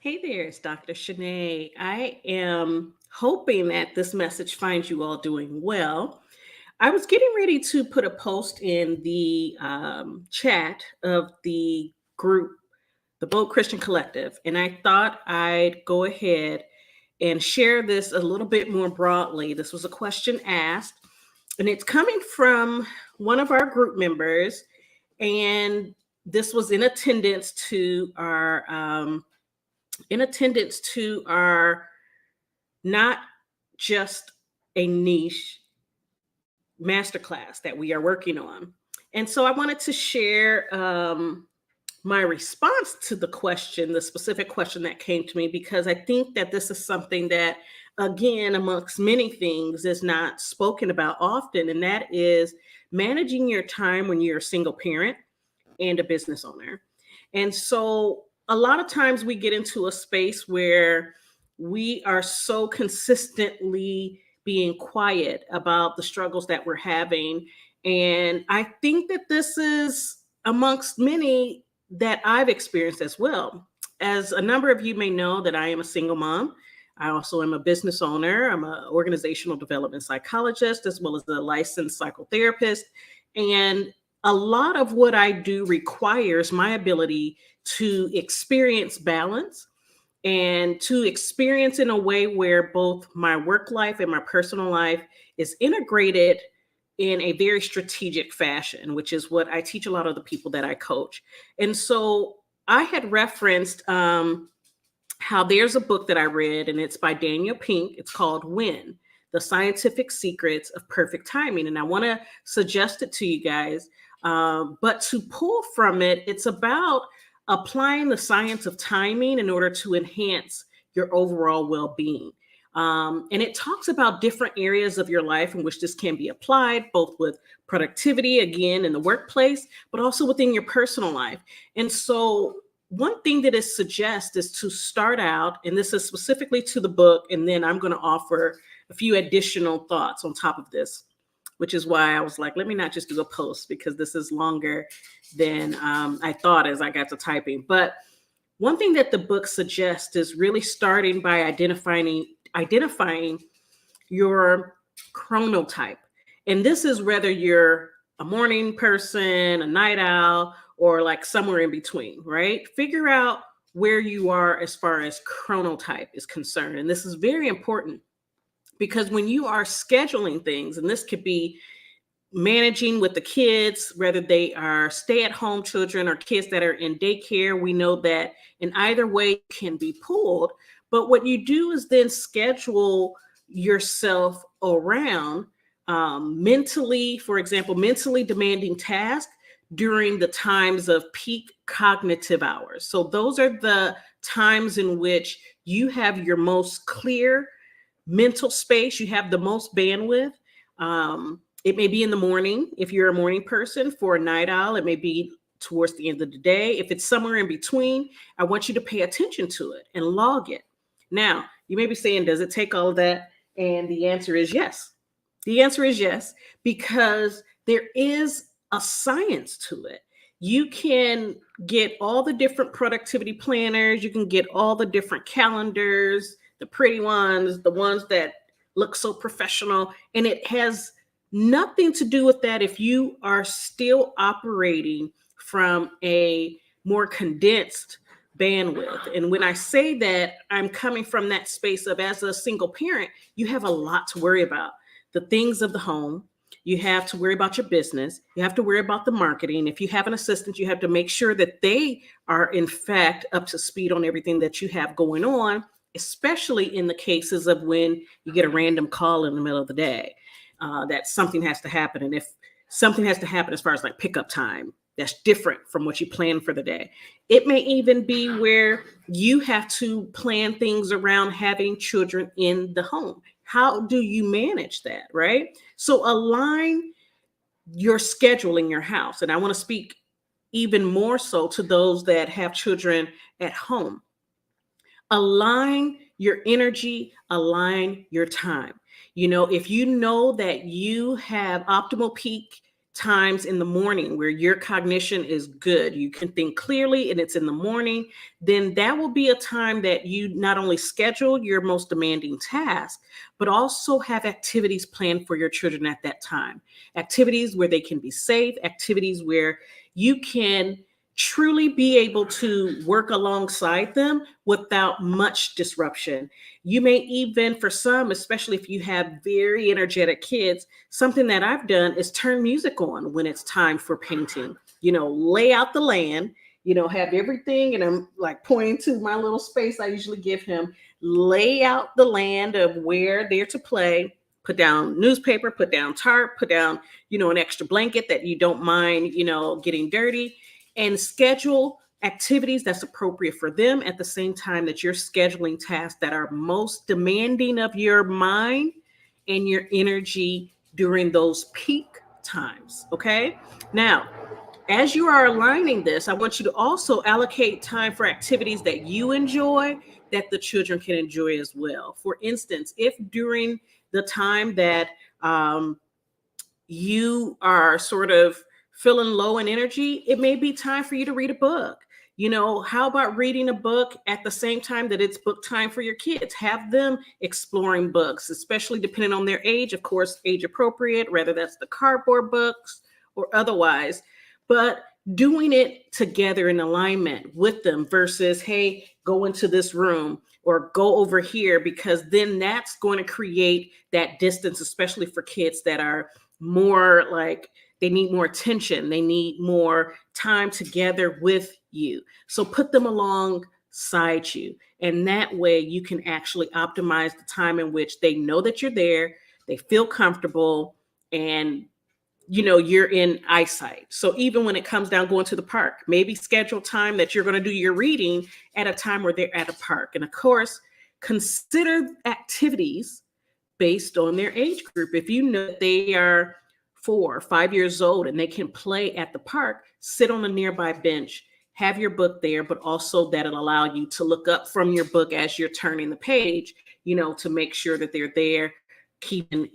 Hey there, it's Dr. Shanae. I am hoping that this message finds you all doing well. I was getting ready to put a post in the chat of the group, the Bold Christian Collective, and I thought I'd go ahead and share this a little bit more broadly. This was a question asked, and it's coming from one of our group members, and this was in attendance to our not just a niche masterclass that we are working on. And so I wanted to share my response to the question, the specific question that came to me, because I think that this is something that, again, amongst many things, is not spoken about often. And that is managing your time when you're a single parent and a business owner. And so a lot of times we get into a space where we are so consistently being quiet about the struggles that we're having. And I think that this is amongst many that I've experienced as well. As a number of you may know, that I am a single mom. I also am a business owner. I'm an organizational development psychologist, as well as a licensed psychotherapist. And a lot of what I do requires my ability to experience balance and to experience in a way where both my work life and my personal life is integrated in a very strategic fashion, which is what I teach a lot of the people that I coach. And so I had referenced how there's a book that I read, and it's by Daniel Pink. It's called When: The Scientific Secrets of Perfect Timing. And I want to suggest it to you guys. But to pull from it, it's about applying the science of timing in order to enhance your overall well being. And it talks about different areas of your life in which this can be applied, both with productivity, again, in the workplace, but also within your personal life. And so, one thing that it suggests is to start out, and this is specifically to the book, and then I'm going to offer a few additional thoughts on top of this, which is why I was like, let me not just do a post, because this is longer than I thought as I got to typing. But one thing that the book suggests is really starting by identifying your chronotype. And this is whether you're a morning person, a night owl, or like somewhere in between, right? Figure out where you are as far as chronotype is concerned. And this is very important because when you are scheduling things, and this could be managing with the kids, whether they are stay-at-home children or kids that are in daycare, we know that in either way can be pulled. But what you do is then schedule yourself around mentally, for example, mentally demanding tasks during the times of peak cognitive hours. So those are the times in which you have your most clear mental space, you have the most bandwidth. It may be in the morning if you're a morning person. For a night owl, it may be towards the end of the day. If it's somewhere in between, I want you to pay attention to it and log it. Now, you may be saying, does it take all of that? And the answer is yes. The answer is yes, because there is a science to it. You can get all the different productivity planners, you can get all the different calendars, the pretty ones, the ones that look so professional, and it has nothing to do with that if you are still operating from a more condensed bandwidth. And when I say that, I'm coming from that space of, as a single parent, you have a lot to worry about. The things of the home, you have to worry about your business, you have to worry about the marketing. If you have an assistant, you have to make sure that they are in fact up to speed on everything that you have going on, especially in the cases of when you get a random call in the middle of the day, that something has to happen. And if something has to happen as far as like pickup time, that's different from what you plan for the day. It may even be where you have to plan things around having children in the home. How do you manage that, right? So align your schedule in your house. And I want to speak even more so to those that have children at home. Align your energy, align your time. You know, if you know that you have optimal peak times in the morning where your cognition is good, you can think clearly, and it's in the morning, then that will be a time that you not only schedule your most demanding task, but also have activities planned for your children at that time. Activities where they can be safe, activities where you can truly be able to work alongside them without much disruption. You may even, for some, especially if you have very energetic kids, something that I've done is turn music on when it's time for painting. Lay out the land, have everything, and I'm like pointing to my little space I usually give him. Lay out the land of where they're to play, put down newspaper, put down tarp, put down, an extra blanket that you don't mind, getting dirty, and schedule activities that's appropriate for them at the same time that you're scheduling tasks that are most demanding of your mind and your energy during those peak times. Okay. Now, as you are aligning this, I want you to also allocate time for activities that you enjoy that the children can enjoy as well. For instance, if during the time that you are sort of feeling low in energy, it may be time for you to read a book. How about reading a book at the same time that it's book time for your kids? Have them exploring books, especially depending on their age, of course, age appropriate, whether that's the cardboard books or otherwise, but doing it together in alignment with them versus, hey, go into this room or go over here, because then that's going to create that distance, especially for kids that are more like they need more attention. They need more time together with you. So put them alongside you. And that way you can actually optimize the time in which they know that you're there, they feel comfortable, and you're in eyesight. So even when it comes down going to the park, maybe schedule time that you're going to do your reading at a time where they're at a park. And of course, consider activities based on their age group. If you know that they are 4 or 5 years old and they can play at the park, sit on a nearby bench, have your book there, but also that'll allow you to look up from your book as you're turning the page, to make sure that they're there, keeping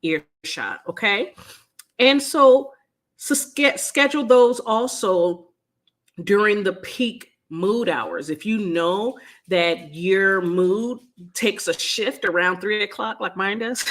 earshot. Okay. And so schedule those also during the peak mood hours. If you know that your mood takes a shift around 3 o'clock, like mine does,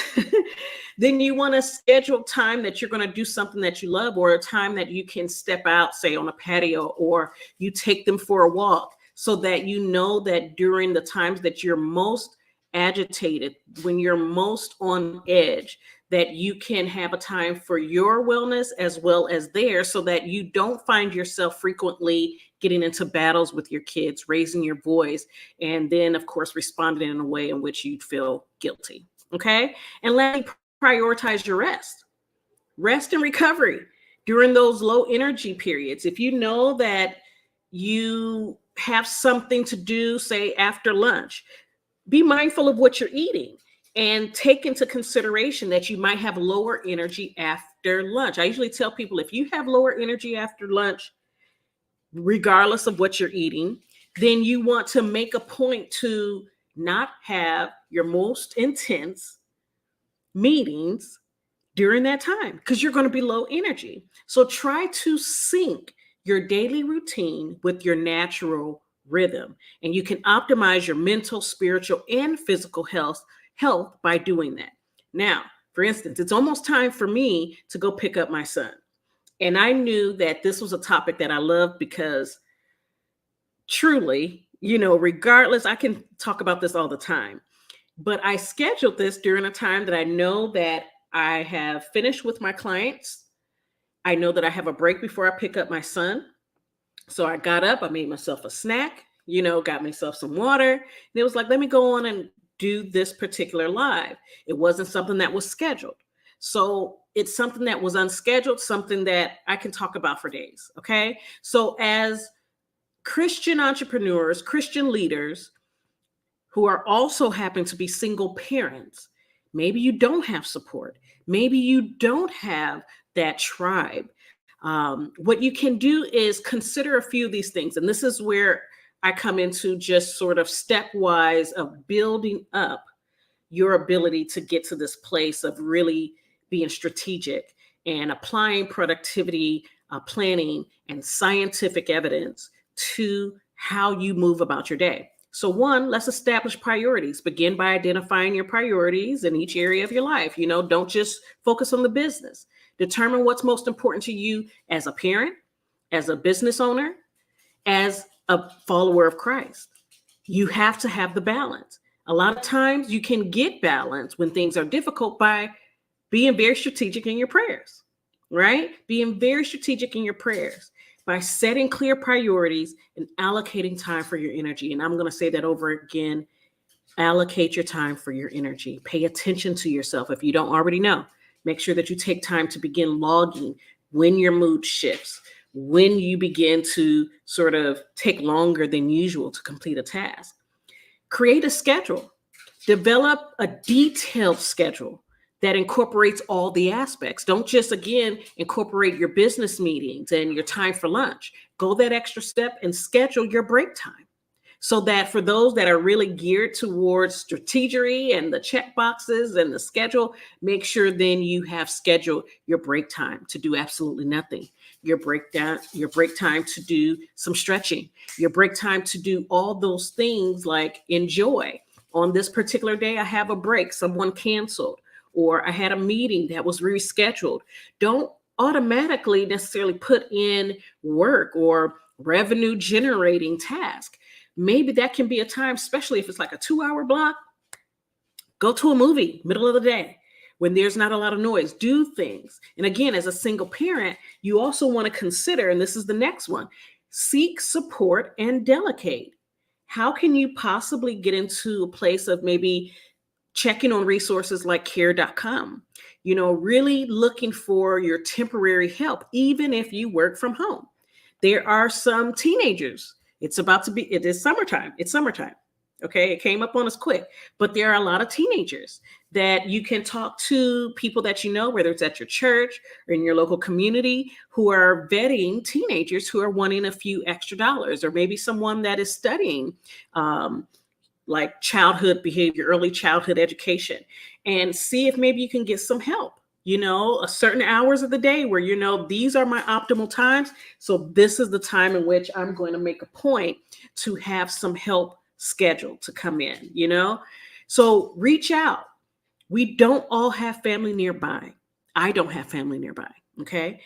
then you want to schedule time that you're going to do something that you love, or a time that you can step out, say on a patio, or you take them for a walk, so that you know that during the times that you're most agitated, when you're most on edge, that you can have a time for your wellness as well as theirs, so that you don't find yourself frequently getting into battles with your kids, raising your voice, and then, of course, responding in a way in which you'd feel guilty. Okay. And let me prioritize your rest and recovery during those low energy periods. If you know that you have something to do, say after lunch, be mindful of what you're eating and take into consideration that you might have lower energy after lunch. I usually tell people, if you have lower energy after lunch, regardless of what you're eating, then you want to make a point to not have your most intense meetings during that time, because you're going to be low energy. So try to sync your daily routine with your natural rhythm, and you can optimize your mental, spiritual, and physical health by doing that. Now, for instance, it's almost time for me to go pick up my son. And I knew that this was a topic that I loved, because truly, regardless, I can talk about this all the time, but I scheduled this during a time that I know that I have finished with my clients. I know that I have a break before I pick up my son. So I got up, I made myself a snack, got myself some water. And it was like, let me go on and do this particular live. It wasn't something that was scheduled. So it's something that was unscheduled, something that I can talk about for days. Okay. So as Christian entrepreneurs, Christian leaders who are also happen to be single parents, maybe you don't have support. Maybe you don't have that tribe. What you can do is consider a few of these things. And this is where I come into just sort of stepwise of building up your ability to get to this place of really being strategic and applying productivity planning and scientific evidence to how you move about your day. So one, let's establish priorities. Begin by identifying your priorities in each area of your life. Don't just focus on the business. Determine what's most important to you as a parent, as a business owner, as a follower of Christ. You have to have the balance. A lot of times you can get balance when things are difficult by being very strategic in your prayers, right? Being very strategic in your prayers by setting clear priorities and allocating time for your energy. And I'm going to say that over again. Allocate your time for your energy. Pay attention to yourself. If you don't already know, make sure that you take time to begin logging when your mood shifts, when you begin to sort of take longer than usual to complete a task. Create a schedule. Develop a detailed schedule that incorporates all the aspects. Don't just, again, incorporate your business meetings and your time for lunch. Go that extra step and schedule your break time. So that for those that are really geared towards strategy and the check boxes and the schedule, make sure then you have scheduled your break time to do absolutely nothing. Your break time to do some stretching, your break time to do all those things like enjoy. On this particular day, I have a break, someone canceled, or I had a meeting that was rescheduled. Don't automatically necessarily put in work or revenue generating task. Maybe that can be a time, especially if it's like a 2-hour block. Go to a movie, middle of the day, when there's not a lot of noise. Do things. And again, as a single parent, you also want to consider, and this is the next one, seek support and delegate. How can you possibly get into a place of maybe checking on resources like care.com, really looking for your temporary help, even if you work from home? There are some teenagers. It is summertime. It's summertime. Okay. It came up on us quick, but there are a lot of teenagers that you can talk to, people that whether it's at your church or in your local community, who are vetting teenagers who are wanting a few extra dollars, or maybe someone that is studying like childhood behavior, early childhood education, and see if maybe you can get some help. A certain hours of the day where, these are my optimal times. So this is the time in which I'm going to make a point to have some help scheduled to come in, So reach out. We don't all have family nearby. I don't have family nearby. Okay.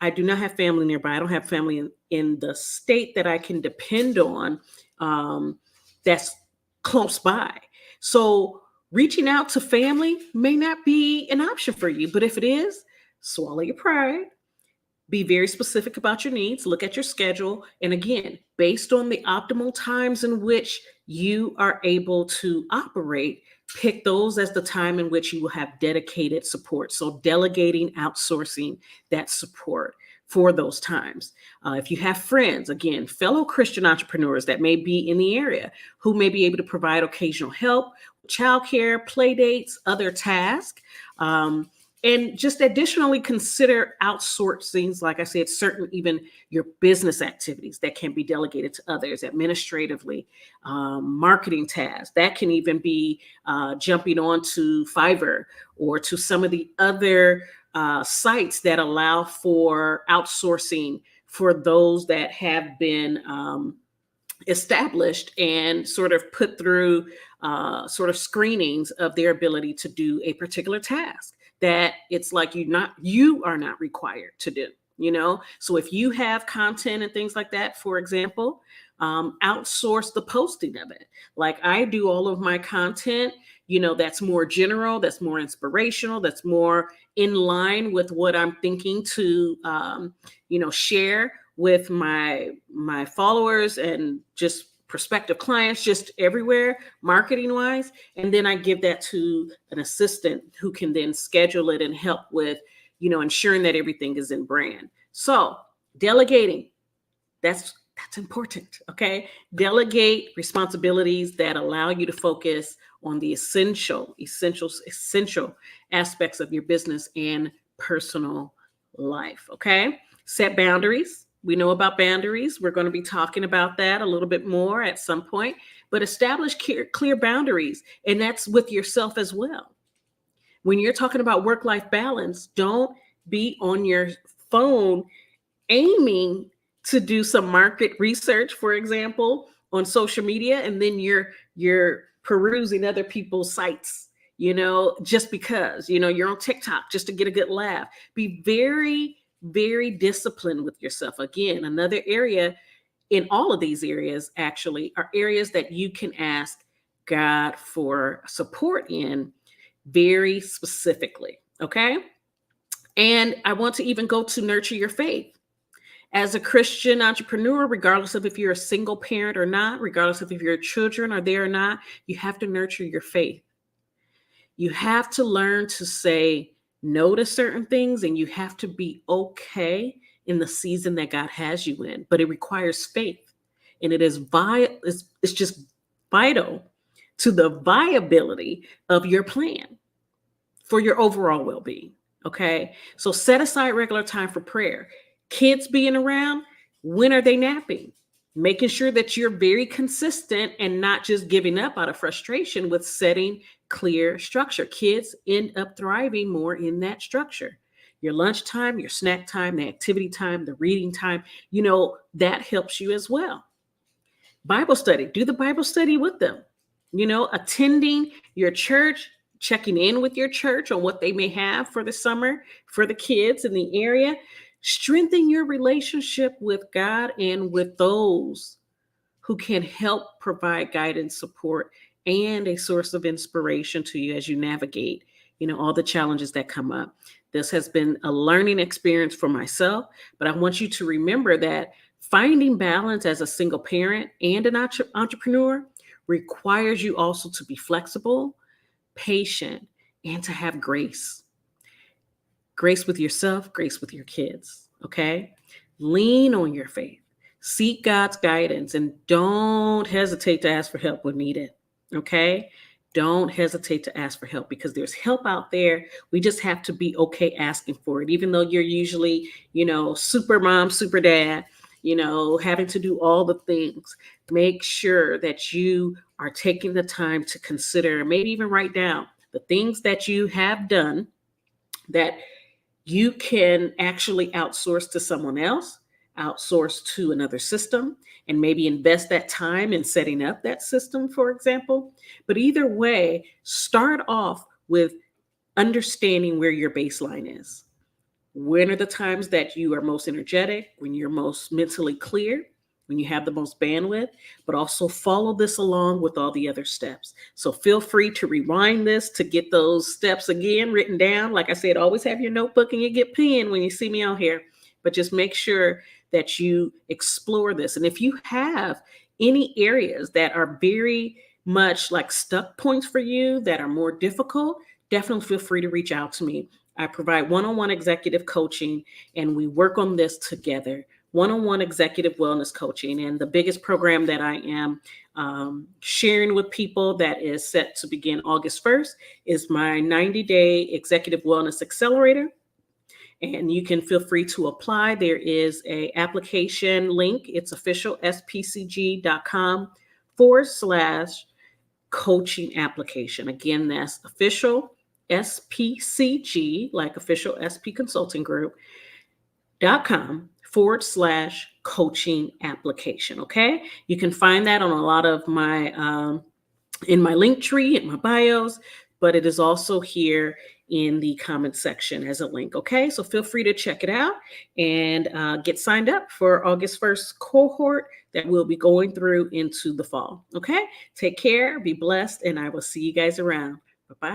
I do not have family nearby. I don't have family in the state that I can depend on. That's close by. So reaching out to family may not be an option for you, but if it is, swallow your pride, be very specific about your needs, look at your schedule. And again, based on the optimal times in which you are able to operate, pick those as the time in which you will have dedicated support. So delegating, outsourcing that support for those times. If you have friends, again, fellow Christian entrepreneurs that may be in the area who may be able to provide occasional help, childcare, play dates, other tasks, and just additionally consider outsourcing, like I said, certain even your business activities that can be delegated to others administratively, marketing tasks. That can even be jumping on to Fiverr or to some of the other sites that allow for outsourcing for those that have been established and sort of put through sort of screenings of their ability to do a particular task that it's like you are not required to do, So if you have content and things like that, for example, outsource the posting of it. Like I do all of my content, that's more general, that's more inspirational, that's more in line with what I'm thinking to, share with my followers and just prospective clients, just everywhere, marketing wise. And then I give that to an assistant who can then schedule it and help with, ensuring that everything is in brand. So delegating, that's important. Okay. Delegate responsibilities that allow you to focus on the essential aspects of your business and personal life. Okay. Set boundaries. We know about boundaries. We're going to be talking about that a little bit more at some point, but establish clear boundaries. And that's with yourself as well. When you're talking about work-life balance, don't be on your phone aiming to do some market research, for example, on social media, and then you're perusing other people's sites, just because, you're on TikTok just to get a good laugh. Be very, very disciplined with yourself. Again, another area, in all of these areas actually, are areas that you can ask God for support in very specifically. Okay. And I want to even go to nurture your faith. As a Christian entrepreneur, regardless of if you're a single parent or not, regardless of if your children are there or not, you have to nurture your faith. You have to learn to say no to certain things, and you have to be okay in the season that God has you in. But it requires faith, and it's just vital to the viability of your plan for your overall well-being. Okay. So set aside regular time for prayer. Kids being around, when are they napping? Making sure that you're very consistent and not just giving up out of frustration with setting clear structure. Kids end up thriving more in that structure. Your lunchtime, your snack time, the activity time, the reading time, that helps you as well. Bible study, do the Bible study with them. Attending your church, checking in with your church on what they may have for the summer for the kids in the area. Strengthen your relationship with God and with those who can help provide guidance, support, and a source of inspiration to you as you navigate, all the challenges that come up. This has been a learning experience for myself, but I want you to remember that finding balance as a single parent and an entrepreneur requires you also to be flexible, patient, and to have grace. Grace with yourself, grace with your kids. Okay. Lean on your faith. Seek God's guidance and don't hesitate to ask for help when needed. Okay. Don't hesitate to ask for help because there's help out there. We just have to be okay asking for it, even though you're usually, super mom, super dad, having to do all the things. Make sure that you are taking the time to consider, maybe even write down the things that you have done that you can actually outsource to someone else, outsource to another system, and maybe invest that time in setting up that system, for example. But either way, start off with understanding where your baseline is. When are the times that you are most energetic, when you're most mentally clear, when you have the most bandwidth, but also follow this along with all the other steps. So feel free to rewind this to get those steps again written down. Like I said, always have your notebook and you get pen when you see me out here, but just make sure that you explore this. And if you have any areas that are very much like stuck points for you that are more difficult, definitely feel free to reach out to me. I provide one-on-one executive coaching and we work on this together. One-on-one executive wellness coaching. And the biggest program that I am sharing with people that is set to begin August 1st is my 90-day executive wellness accelerator. And you can feel free to apply. There is a application link. It's official spcg.com/coaching application. Again, that's official SPCG, like official SP Consulting Group.com/coaching application. Okay. You can find that on a lot of my, in my link tree, in my bios, but it is also here in the comment section as a link. Okay. So feel free to check it out and get signed up for August 1st cohort that we'll be going through into the fall. Okay. Take care, be blessed, and I will see you guys around. Bye-bye.